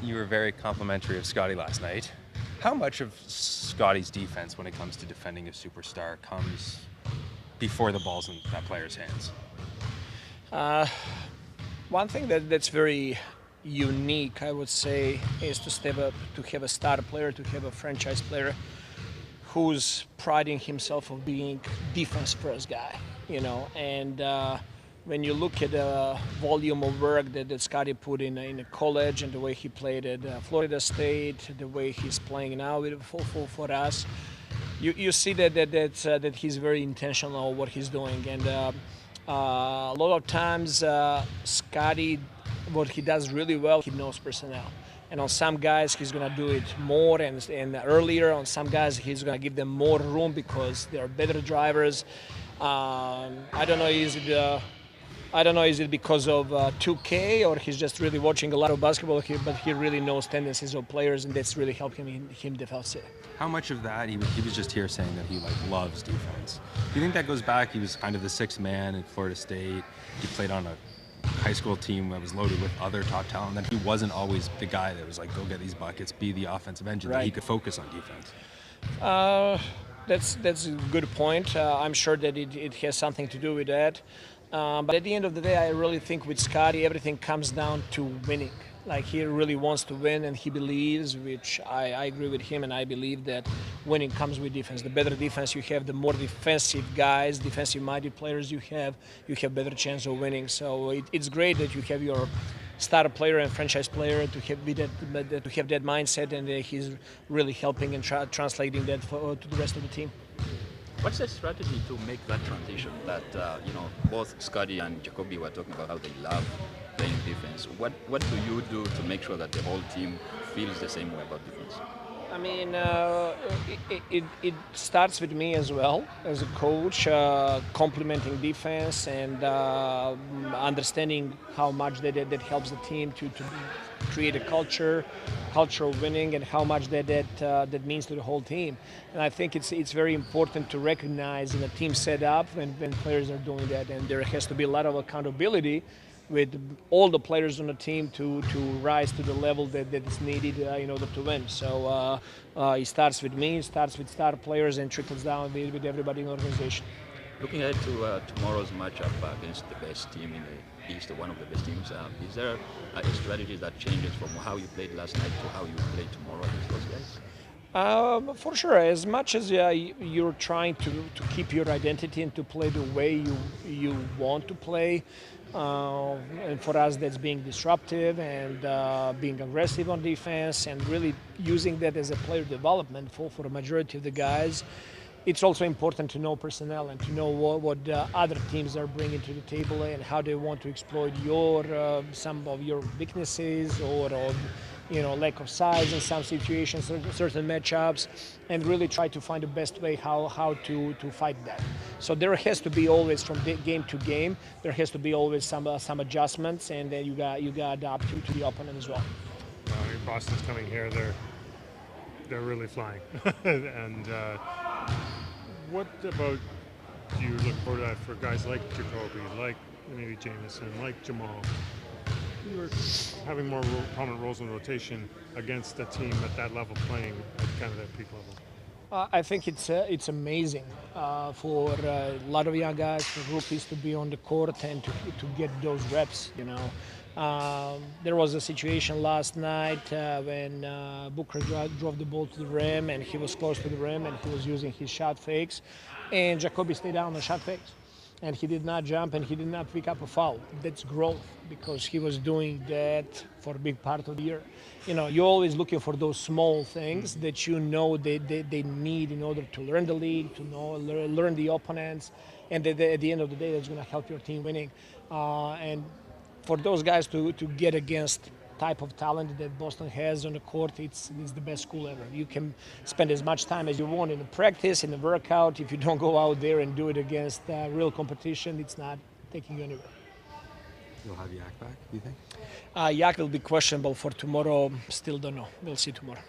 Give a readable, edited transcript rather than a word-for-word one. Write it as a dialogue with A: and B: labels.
A: you were very complimentary of Scotty last night. How much of Scotty's defense, when it comes to defending a superstar, comes before the ball's in that player's hands?
B: One thing that's very unique, I would say, is to have a star player, to have a franchise player who's priding himself of being defense first guy, and when you look at the volume of work that Scotty put in college and the way he played at Florida State, the way he's playing now for us, you see that he's very intentional what he's doing, and a lot of times Scotty, what he does really well, he knows personnel. And on some guys, he's going to do it more and earlier. On some guys, he's going to give them more room because they're better drivers. I don't know, is it because of 2K or he's just really watching a lot of basketball here, but he really knows tendencies of players, and that's really helped him defensively.
A: How much of that, he was just here saying that he loves defense. Do you think that goes back? He was kind of the sixth man at Florida State. He played on a high school team that was loaded with other top talent, that he wasn't always the guy that was go get these buckets, be the offensive engine,
B: right.
A: That he could focus on defense.
B: That's a good point. I'm sure that it has something to do with that. But at the end of the day, I really think with Scotty, everything comes down to winning. He really wants to win, and he believes, which I agree with him, and I believe that winning comes with defense. The better defense you have, the more defensive guys, defensive-minded players you have better chance of winning. So it's great that you have your star player and franchise player to have that mindset, and he's really helping and translating that to the rest of the team.
C: What's the strategy to make that transition that, both Scotty and Jacoby were talking about how they love playing defense? What do you do to make sure that the whole team feels the same way about defense?
B: I mean, it starts with me as well, as a coach, complementing defense and understanding how much that helps the team to create a culture of winning, and how much that means to the whole team. And I think it's very important to recognize in a team setup when players are doing that, and there has to be a lot of accountability with all the players on the team to rise to the level that is needed in order to win. So it starts with me, it starts with star players, and trickles down with everybody in the organization.
C: Looking ahead to tomorrow's matchup against the best team in the East, one of the best teams, is there a strategy that changes from how you played last night to how you play tomorrow against those guys?
B: For sure, as much as you're trying to keep your identity and to play the way you want to play, and for us that's being disruptive and being aggressive on defense and really using that as a player development for a majority of the guys. It's also important to know personnel and to know what other teams are bringing to the table and how they want to exploit some of your weaknesses or lack of size in some situations, certain matchups, and really try to find the best way how to fight that. So there has to be always, from game to game, there has to be always some adjustments, and then you got to adapt to the opponent as well.
D: Boston's coming here; they're really flying. And what about do you look forward to that for guys like Jacoby, like maybe Jameson, like Jamal? You're having more prominent roles in rotation against a team at that level playing at kind of that peak level.
B: I think it's amazing for a lot of young guys, for rookies to be on the court and to get those reps. There was a situation last night when Booker drove the ball to the rim, and he was close to the rim, and he was using his shot fakes, and Jacoby stayed down on shot fakes. And he did not jump, and he did not pick up a foul. That's growth, because he was doing that for a big part of the year. You're always looking for those small things that they need in order to learn the league, to learn the opponents, and at the end of the day, that's going to help your team winning. And for those guys to get against type of talent that Boston has on the court, it's the best school ever. You can spend as much time as you want in the practice, in the workout. If you don't go out there and do it against real competition, it's not taking you anywhere.
A: You'll have Yak back, do you think?
B: Yak will be questionable for tomorrow. Still don't know. We'll see tomorrow.